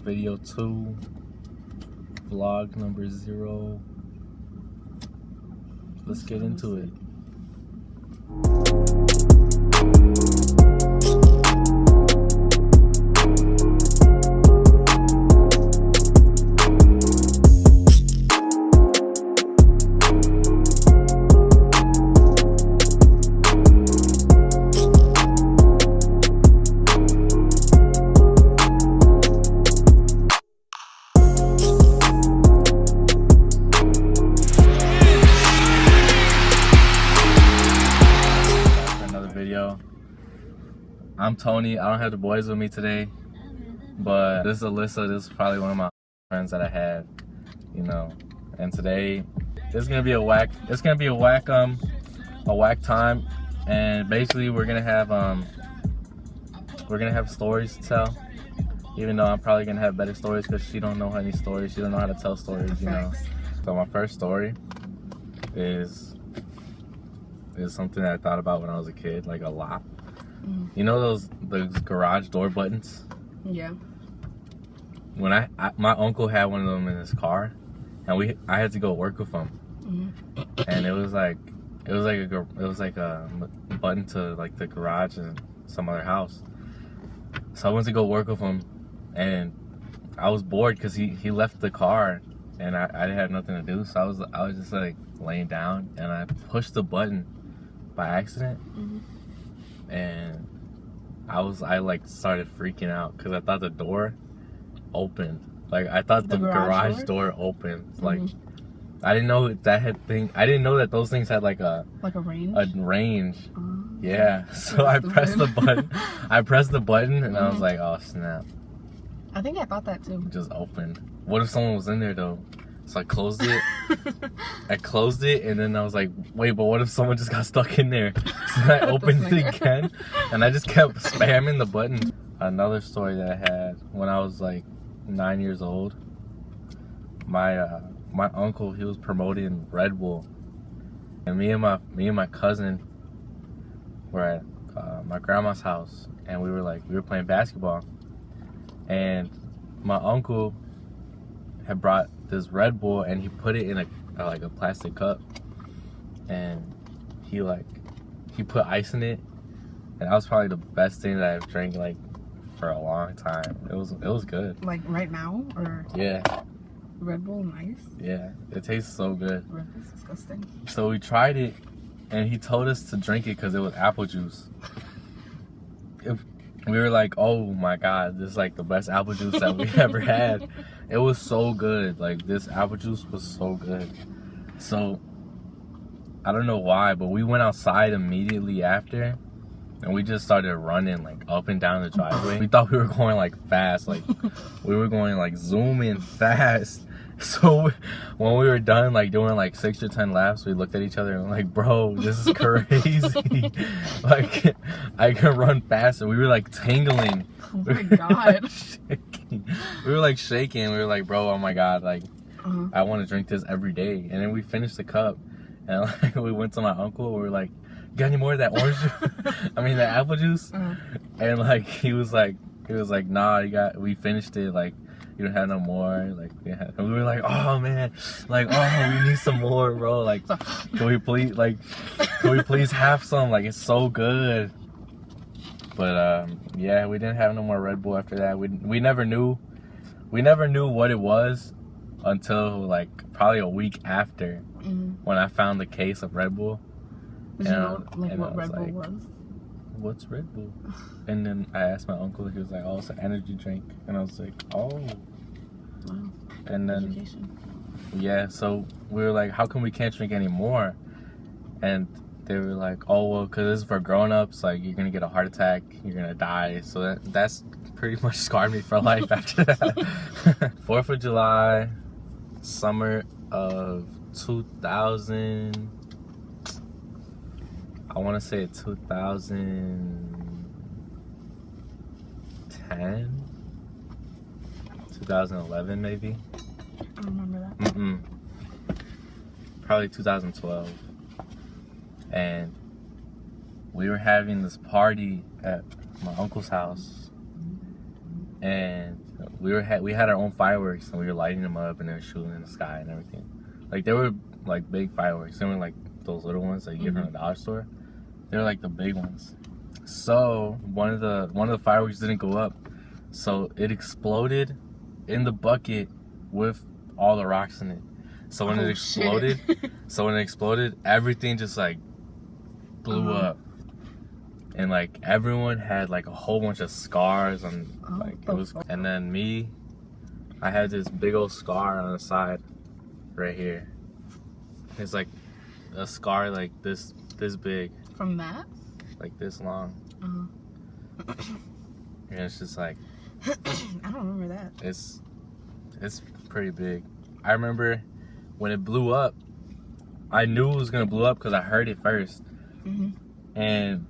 video 2, vlog number 0. Let's get into it. I'm Tony. I don't have the boys with me today, but this is Alyssa. This is probably one of my friends that I had, you know. And today, it's gonna be a whack time. And basically, we're gonna have stories to tell. Even though I'm probably gonna have better stories because she don't know any stories. She don't know how to tell stories, you know. So my first story is something that I thought about when I was a kid, like a lot. You know those garage door buttons? Yeah. When my uncle had one of them in his car, and I had to go work with him, and it was like a button to like the garage and some other house. So I went to go work with him, and I was bored because he left the car, and I didn't have nothing to do. So I was just like laying down, and I pushed the button by accident. And I like started freaking out because I thought the door opened. Like I thought the garage door opened. Like I didn't know I didn't know that those things had like a range. A range. Yeah. So I pressed the button. I pressed the button and I was like, oh snap. I think I thought that too. It just opened. What if someone was in there though? So I closed it. And then I was like, wait, but what if someone just got stuck in there? So I opened it again, and I just kept spamming the button. Another story that I had when I was like 9 years old. My uncle, he was promoting Red Bull, and me and my cousin were at my grandma's house, and we were playing basketball, and my uncle had brought this Red Bull and he put it in a plastic cup, and he put ice in it, and that was probably the best thing that I've drank like for a long time. It was good. Like right now, or yeah, Red Bull and ice. Yeah, it tastes so good. Red Bull's disgusting. So we tried it, and he told us to drink it because it was apple juice. We were like, oh my god, this is like the best apple juice that we ever had. It was so good. Like, this apple juice was so good. So I don't know why, but we went outside immediately after, and we just started running like up and down the driveway. We thought we were going like fast, like we were going like zooming fast. So when we were done like doing like 6 or 10 laps, we looked at each other and we're like, bro, this is crazy. Like, I can run faster. We were like tingling. Oh my god. We were like shaking. We were like, bro, oh my god, like I want to drink this every day. And then we finished the cup, and like we went to my uncle. We were like, got any more of that orange juice? I mean, that apple juice? And like he was like, nah, we finished it. Like, you don't have no more. Like, and we were like, oh man, like, oh, we need some more, bro. Like, can we please have some? Like, it's so good. But yeah, we didn't have no more Red Bull after that. We never knew what it was until like probably a week after, when I found the case of Red Bull. Did you know like what Red Bull was? What's Red Bull? And then I asked my uncle. He was like, oh, it's an energy drink. And I was like, oh. Wow. And then education. Yeah, so we were like, how come we can't drink anymore? And they were like, oh, well, because this is for grown-ups. Like, you're going to get a heart attack. You're going to die. So that's pretty much scarred me for life after that. 4th of July, summer of 2000. I want to say 2010, 2011 maybe. I don't remember that. Probably 2012. And we were having this party at my uncle's house, and we had our own fireworks and we were lighting them up and they were shooting in the sky and everything. Like they were like big fireworks. They weren't like those little ones that you get from the dollar store. They were like the big ones. So one of the fireworks didn't go up, so it exploded in the bucket with all the rocks in it. So when it exploded, everything just like blew up. And like everyone had like a whole bunch of scars and like it was. And then me, I had this big old scar on the side, right here. It's like a scar like this big. From that? Like this long. And it's just like. I don't remember that. It's pretty big. I remember when it blew up. I knew it was gonna blow up because I heard it first. And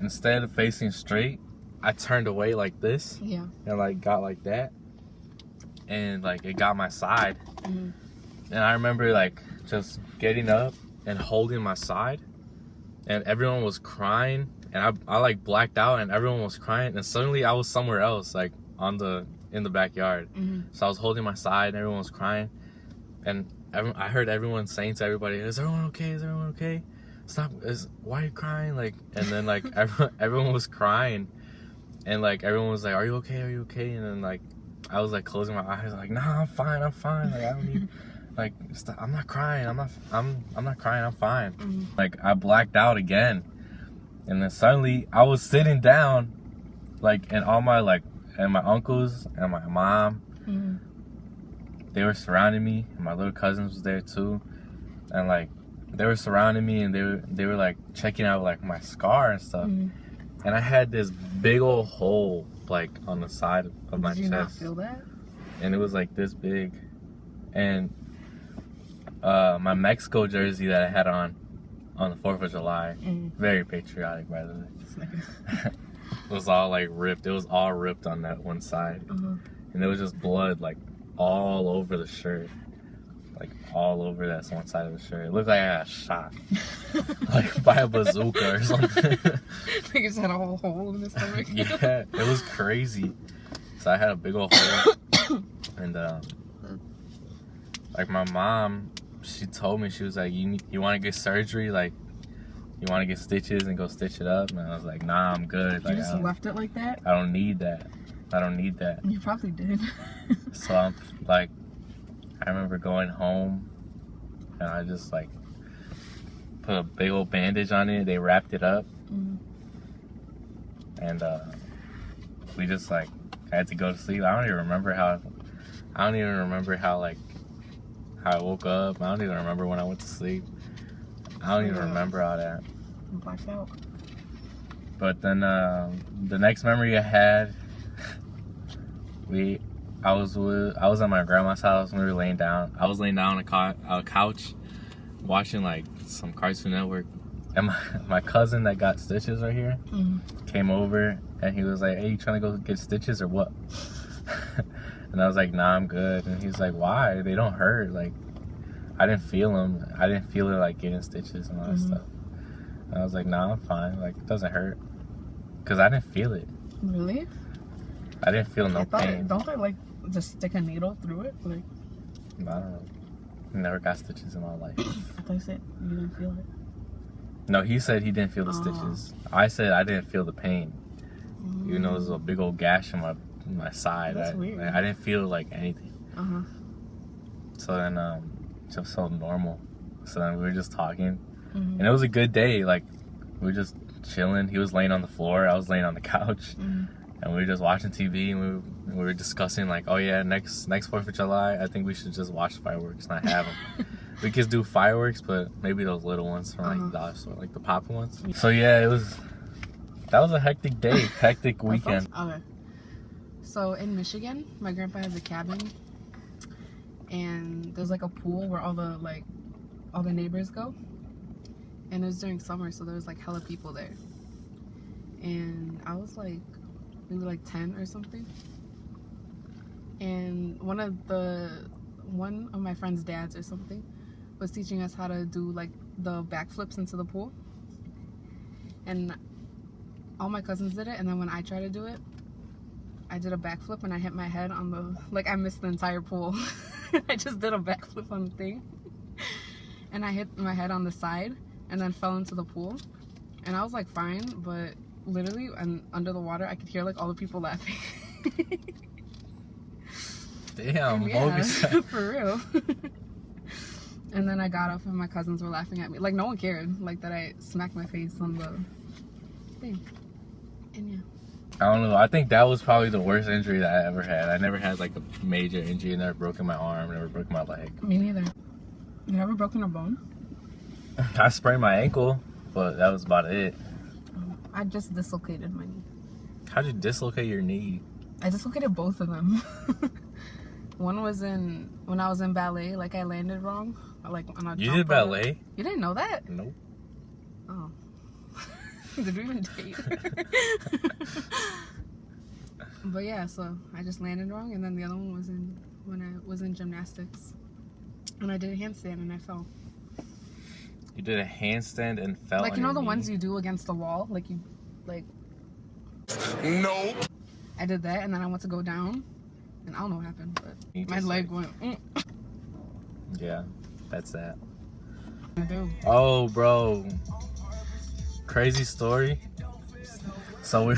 instead of facing straight, I turned away like this. Yeah. And like got like that. And like it got my side. And I remember like just getting up and holding my side. And everyone was crying. And I like blacked out and everyone was crying. And suddenly I was somewhere else, like in the backyard. So I was holding my side and everyone was crying. And I heard everyone saying to everybody, "Is everyone okay? Is everyone okay? Stop! Why are you crying?" Like, and then like everyone was crying, and like everyone was like, "Are you okay? Are you okay?" And then like I was like closing my eyes, like, "Nah, I'm fine. I'm fine. Like I don't need, like, stop. I'm not crying. I'm not crying. I'm fine." Like I blacked out again, and then suddenly I was sitting down, like, and all my like, and my uncles and my mom. They were surrounding me, and my little cousins was there too, and like they were surrounding me, and they were like checking out like my scar and stuff, and I had this big old hole like on the side of my chest. Did you not feel that? And it was like this big, and my Mexico jersey that I had on the 4th of July, very patriotic by the way, was all like ripped. It was all ripped on that one side, and there was just blood like all over the shirt, like all over that one side of the shirt. It looked like I got shot, like by a bazooka or something. Like you just had a whole hole in the stomach. Yeah, it was crazy. So I had a big old hole, and like my mom, she told me, she was like, "You want to get surgery? Like, you want to get stitches and go stitch it up?" And I was like, "Nah, I'm good." You like, just left it like that? I don't need that. I don't need that. You probably did. So I'm like, I remember going home and I just like put a big old bandage on it. They wrapped it up. And we just like had to go to sleep. I don't even remember how like how I woke up. I don't even remember when I went to sleep. I don't even remember all that. Blacked out. But then the next memory I had, I was at my grandma's house and we were laying down. I was laying down on a couch watching like some Cartoon Network, and my cousin that got stitches right here came over and he was like, "Hey, you trying to go get stitches or what?" And I was like, "Nah, I'm good." And he's like, "Why? They don't hurt." Like, I didn't feel them. I didn't feel it like getting stitches and all that stuff. And I was like, "Nah, I'm fine. Like, it doesn't hurt." Because I didn't feel it. Really? I didn't feel no pain. Don't they like just stick a needle through it? Like, I don't know. Never got stitches in my life. I thought you said you didn't feel it. No, he said he didn't feel the stitches. I said I didn't feel the pain. Even though there's a big old gash in my side. That's weird. I didn't feel like anything. So then, just so normal. So then we were just talking. And it was a good day. Like, we were just chilling. He was laying on the floor. I was laying on the couch. And we were just watching TV, and we were discussing like, oh yeah, next 4th of July, I think we should just watch fireworks, not have them. We could do fireworks, but maybe those little ones from like the dollar store, like the popping ones. So yeah, that was a hectic day, hectic weekend. Okay. So in Michigan, my grandpa has a cabin, and there's like a pool where all the neighbors go. And it was during summer, so there was like hella people there. And I was like maybe like 10 or something. And one of my friend's dads or something was teaching us how to do like the backflips into the pool. And all my cousins did it, and then when I tried to do it, I did a backflip and I hit my head on the, like I missed the entire pool. I just did a backflip on the thing. And I hit my head on the side and then fell into the pool. And I was like fine, but literally and under the water I could hear like all the people laughing. Damn, yeah, for real. And then I got up and my cousins were laughing at me. Like no one cared, like that I smacked my face on the thing. And yeah. I don't know. I think that was probably the worst injury that I ever had. I never had like a major injury. I never broken my arm, never broken my leg. Me neither. You never broken a bone? I sprained my ankle, but that was about it. I just dislocated my knee. How'd you dislocate your knee? I dislocated both of them. One was when I was in ballet, like I landed wrong. Like on a You did ballet? You didn't know that? Nope. Oh. Did we even date? But yeah, so I just landed wrong, and then the other one was when I was in gymnastics. And I did a handstand and I fell. You did a handstand and fell. Like, you know the knee? ones you do against the wall? Like, you, like... No. I did that, and then I went to go down, and I don't know what happened, but my leg went... Yeah, that's that. I do. Oh, bro. Crazy story. So we...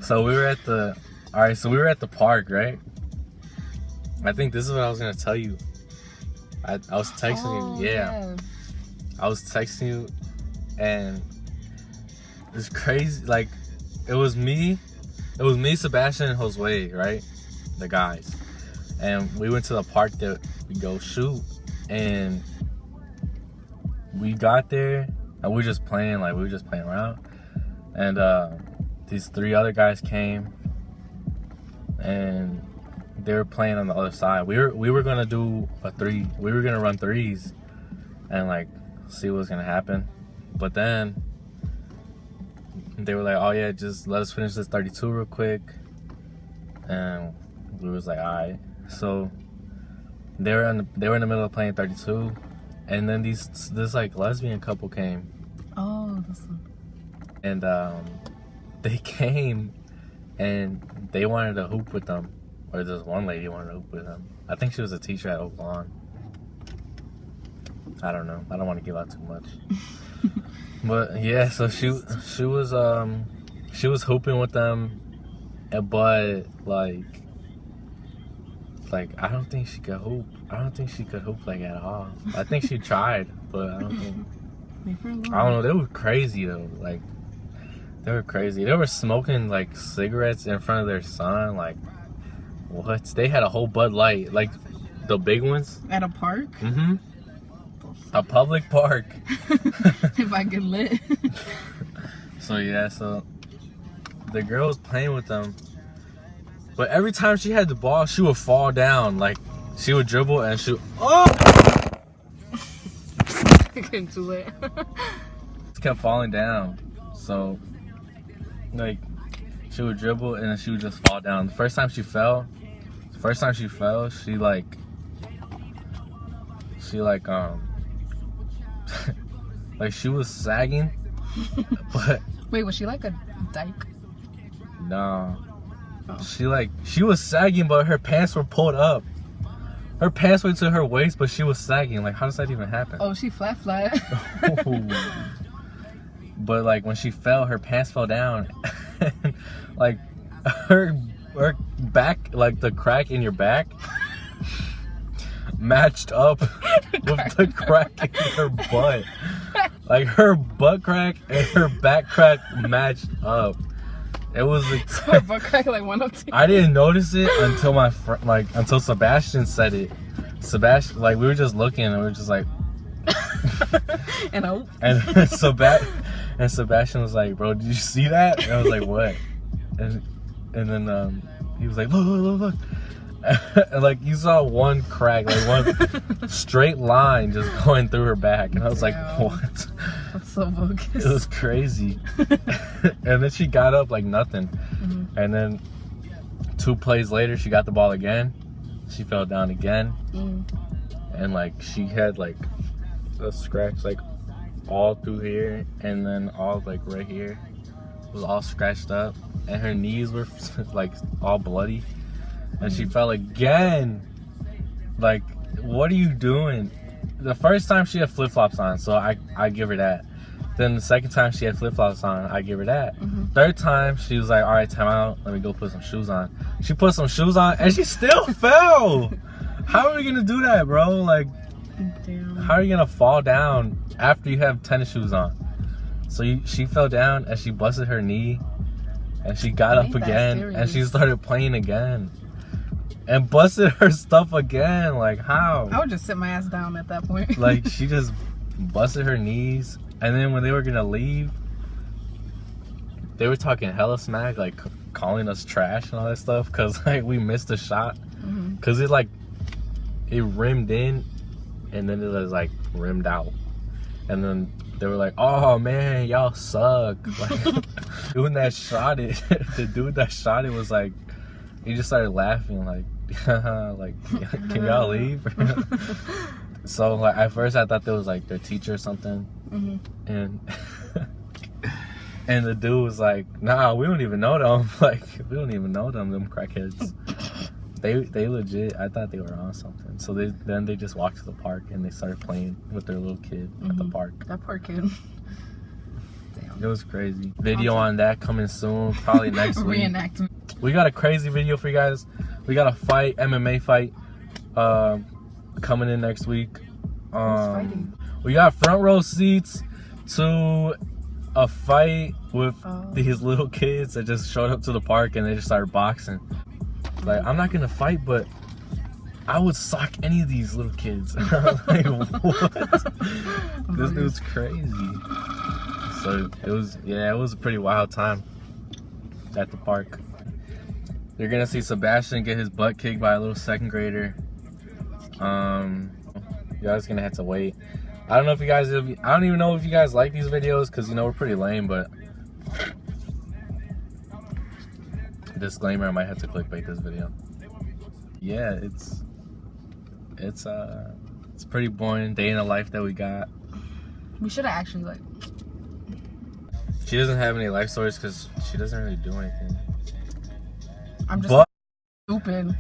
So we were at the... Alright, so we were at the park, right? I think this is what I was going to tell you. I was texting you. Yeah. I was texting you, and it's crazy. Like, it was me, Sebastian, and Josue, right? The guys. And we went to the park that we go shoot, and we got there, and we were just playing around. And these 3 other guys came, and they were playing on the other side. We were gonna do a 3. We were gonna run 3s and like see what's gonna happen. But then they were like, "Oh yeah, just let us finish this 32 real quick." And we was like, "Alright." So they were in the middle of playing 32, and then this like lesbian couple came. Oh, that's one. And they came and they wanted to hoop with them. Or this one lady wanted to hoop with him. I think she was a teacher at Oak Lawn. I don't know. I don't want to give out too much. But yeah, so she was hooping with them, but like I don't think she could hoop. I don't think she could hoop like at all. I think she tried, but I don't think. I don't know. They were crazy though. Like they were crazy. They were smoking like cigarettes in front of their son. Like. What? They had a whole Bud Light, like the big ones. At a park? Mm-hmm. A public park. If I get lit. So yeah, so the girl was playing with them, but every time she had the ball, she would fall down. Like she would dribble and she. Oh! Getting too late. She kept falling down. So like she would dribble and then she would just fall down. The first time she fell, she like like she was sagging, but wait, was she like a dyke? No. Oh. She was sagging, but her pants were pulled up. Her pants went to her waist, but she was sagging. Like, how does that even happen? Oh, she flat. But like when she fell, her pants fell down. And, like her back, like the crack in your back matched up with the crack in her butt. Like her butt crack and her back crack matched up. It was like her butt crack like one up. I didn't notice it until until Sebastian said it. Sebastian, like we were just looking and we were just like and Sebastian was like, "Bro, did you see that?" And I was like, "What?" And then he was like, "Look." And like you saw one crack, like one straight line just going through her back, and I was like, "What?" That's so bogus. It was crazy. And then she got up like nothing. Mm-hmm. And then 2 plays later, she got the ball again. She fell down again. And like she had like a scratch like all through here, and then all like right here was all scratched up. and her knees were like all bloody, and she fell again. Like, what are you doing? The first time she had flip-flops on, so I give her that. Then the second time she had flip-flops on, I give her that. Third time, she was like, all right, time out. Let me go put some shoes on. She put some shoes on, and she still fell. How are we going to do that, bro? Like, Damn. how are you going to fall down after you have tennis shoes on? So she fell down, and she busted her knee, and she got up again, and she started playing again. And busted her stuff again. Like, how? I would just sit my ass down at that point. Like, she just busted her knees. And then when they were gonna leave, they were talking hella smack, like calling us trash and all that stuff, cause like we missed a shot, cause it rimmed in, and then it was like rimmed out, and then they were like, "Oh man, y'all suck." Like, doing that shot, the dude that shot it was like, he just started laughing, like, like, can y'all leave? So like at first I thought there was like their teacher or something, and and the dude was like, "Nah, we don't even know them. Like, we don't even know them crackheads." They legit. I thought they were on something. So then they just walked to the park and they started playing with their little kid at the park. That poor kid. Damn. It was crazy. Video on that coming soon, probably next week. Reenactment. We got a crazy video for you guys. We got a fight, MMA fight, coming in next week. We got front row seats to a fight with these little kids that just showed up to the park and they just started boxing. Like, I'm not gonna fight, but I would sock any of these little kids. I was like, what? This dude's crazy. So it was a pretty wild time at the park. You're gonna see Sebastian get his butt kicked by a little second grader. You guys gonna have to wait. I don't even know if you guys like these videos, because you know we're pretty lame, but disclaimer, I might have to clickbait this video. Yeah, it's pretty boring day in the life that we got. We should have actually like. She doesn't have any life stories because she doesn't really do anything. I'm just stupid.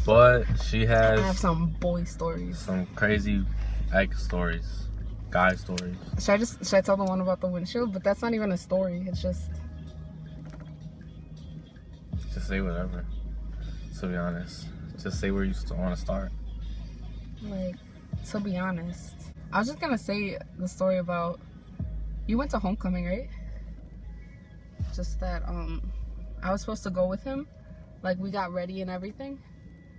But she has. I have some boy stories. Some crazy egg stories, guy stories. Should I tell the one about the windshield? But that's not even a story. It's just say whatever. To be honest, just say where you want to start. Like, to be honest, I was just gonna say the story about you went to homecoming, right? Just that I was supposed to go with him. Like, we got ready and everything.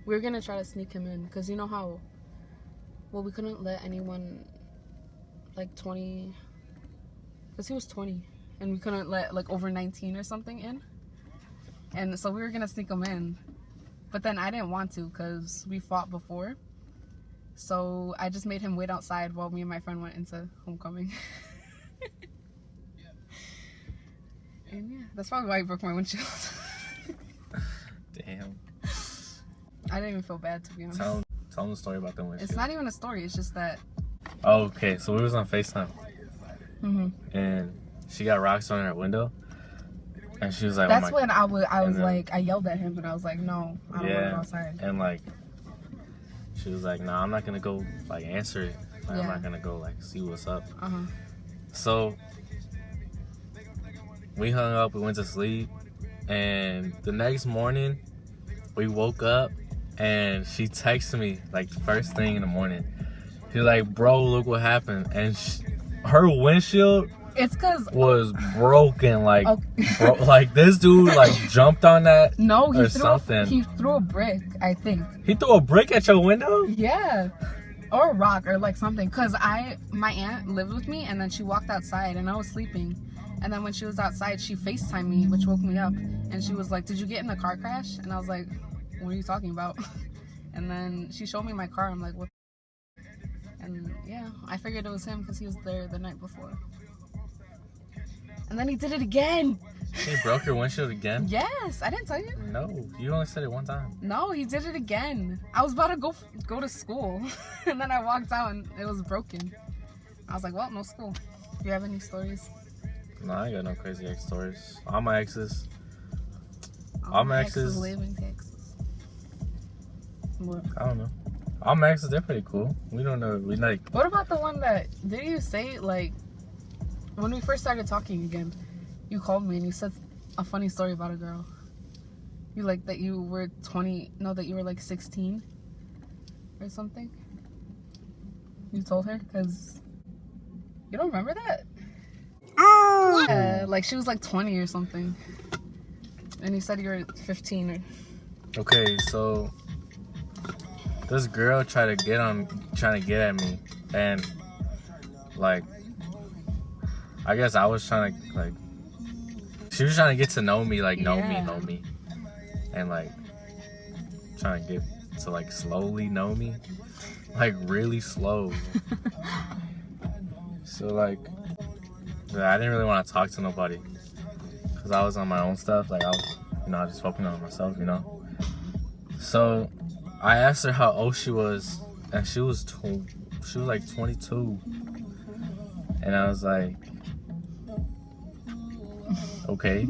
We were gonna try to sneak him in, because you know how, well, we couldn't let anyone like 20, because he was 20, and we couldn't let like over 19 or something in, and so we were gonna sneak him in, but then I didn't want to because we fought before, so I just made him wait outside while me and my friend went into homecoming. And yeah, that's probably why he broke my windshield. Damn. I didn't even feel bad, to be honest. Tell them the story about the windshield. It's not even a story. It's just that. Oh, okay. So we was on FaceTime. And she got rocks on her window. And she was like, that's when I was like, I yelled at him, but I was like, no, I don't want to go outside. And like, she was like, nah, I'm not going to go like answer it. Like, I'm not going to go like see what's up. So we hung up, we went to sleep. And the next morning, we woke up and she texted me like the first thing in the morning. She's like, bro, look what happened. And her windshield was broken. Like, like this dude like jumped on that. No, he threw a brick, I think. He threw a brick at your window? Yeah. Or a rock or like something. Because my aunt lived with me and then she walked outside and I was sleeping. And then when she was outside, she FaceTimed me, which woke me up. And she was like, did you get in a car crash? And I was like, what are you talking about? And then she showed me my car. I'm like, what? And yeah, I figured it was him because he was there the night before. And then he did it again. He broke your windshield again? Yes. I didn't tell you. No, you only said it one time. No, he did it again. I was about to go to school. And then I walked out and it was broken. I was like, well, no school. Do you have any stories? No, I ain't got no crazy ex stories. All my exes. All my exes live in Texas. What? I don't know. All my exes, they're pretty cool. We don't know. We like. What about the one that did you say like when we first started talking again? You called me and you said a funny story about a girl. You like that you were 20. No, that you were like 16 or something. You told her because you don't remember that. Oh. Yeah, like she was like 20 or something, and you said you were 15 or. Okay, so this girl trying to get at me, and like I guess I was trying to like she was trying to get to know me, like know me, and like trying to get to like slowly know me, like really slow. So like I didn't really want to talk to nobody because I was on my own stuff. Like I was, I was just focusing on myself, So I asked her how old she was, and she was like 22, and I was like, okay.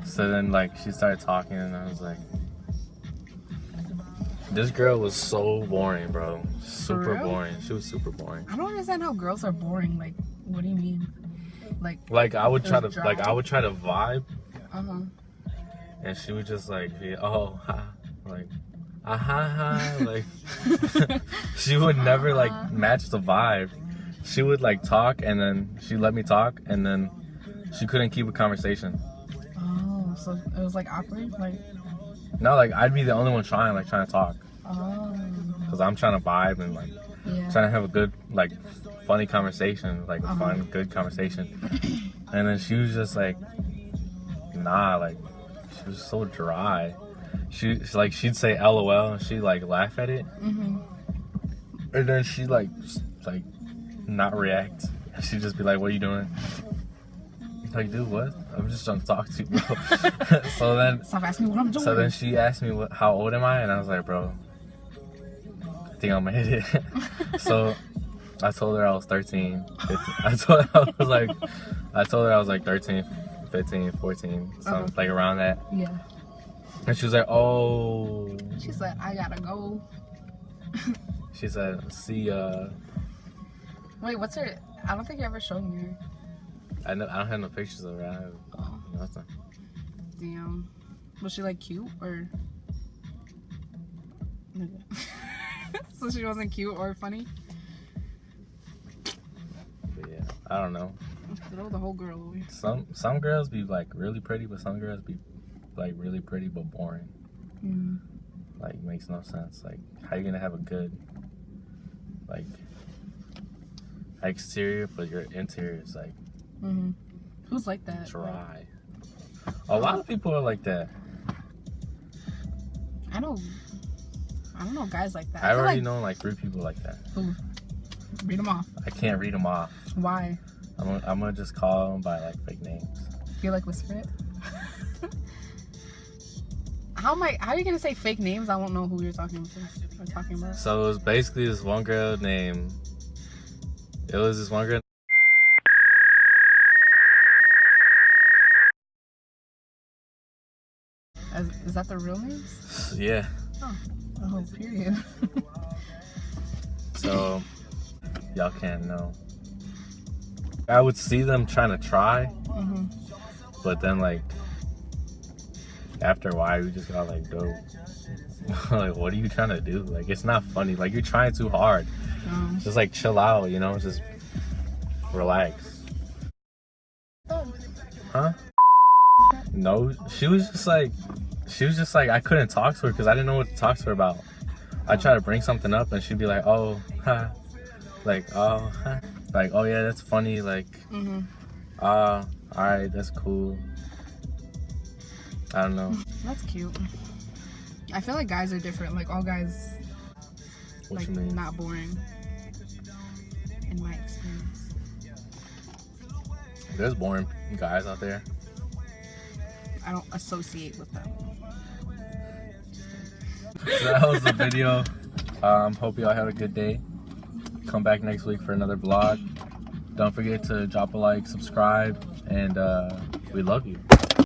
So then like she started talking, and I was like, this girl was so boring, bro. Super boring. She was super boring. I don't understand how girls are boring. Like, what do you mean? Like I would try to vibe. Uh-huh. And she would just like be, oh, ha, like, ha, like, she would never like match the vibe. She would like talk, and then she'd let me talk, and then she couldn't keep a conversation. Oh, so it was like awkward, like. No, like I'd be the only one trying to talk. Oh. Cause I'm trying to vibe and like trying to have a good like funny conversation, like a fun, good conversation. And then she was just like, nah, like she was so dry. She'd say LOL and she'd like laugh at it, and then she'd like not react. She'd just be like, "What are you doing?" Like, dude, what? I'm just trying to talk to you, bro. So then, stop asking me what I'm doing. So then she asked me how old am I, and I was like, bro, I think I'm gonna hit it. So I told her I was 13, 15. I told her I was like 13, 15, 14, something like around that. Yeah. And she was like, oh. She said, I gotta go. She said, see ya. Wait, what's her? I don't think you ever showed me her. I don't have no pictures of her. I have nothing. Damn. Was she like cute or? So she wasn't cute or funny? But yeah, I don't know. Throw the whole girl away. Some girls be like really pretty, but some girls be like really pretty but boring. Like makes no sense. Like how you gonna have a good like exterior but your interior is like who's like that? Dry. A lot of people are like that. I don't know guys like that. I already know like 3 people like that. Who? Read them off. I can't read them off. Why? I'm gonna just call them by like fake names. You like whisper it? How are you gonna say fake names? I won't know who you're talking about. So it was basically this one girl named. It was this one girl. Is that the real names? Yeah. Oh, period. So y'all can't know. I would see them trying to try, but then like after a while we just got like, go. Like, what are you trying to do? Like, it's not funny. Like, you're trying too hard. Just like chill out, just relax. Huh? No, she was just like I couldn't talk to her because I didn't know what to talk to her about. I try to bring something up and she'd be like, oh, huh. Like, oh, huh. Like, oh yeah, that's funny. Like, all right, that's cool. I don't know. That's cute. I feel like guys are different. Like, all guys, what like, you mean? not boring. In my experience. There's boring guys out there. I don't associate with them. So that was the video. Hope y'all had a good day. Come back next week for another vlog. Don't forget to drop a like, subscribe, and we love you.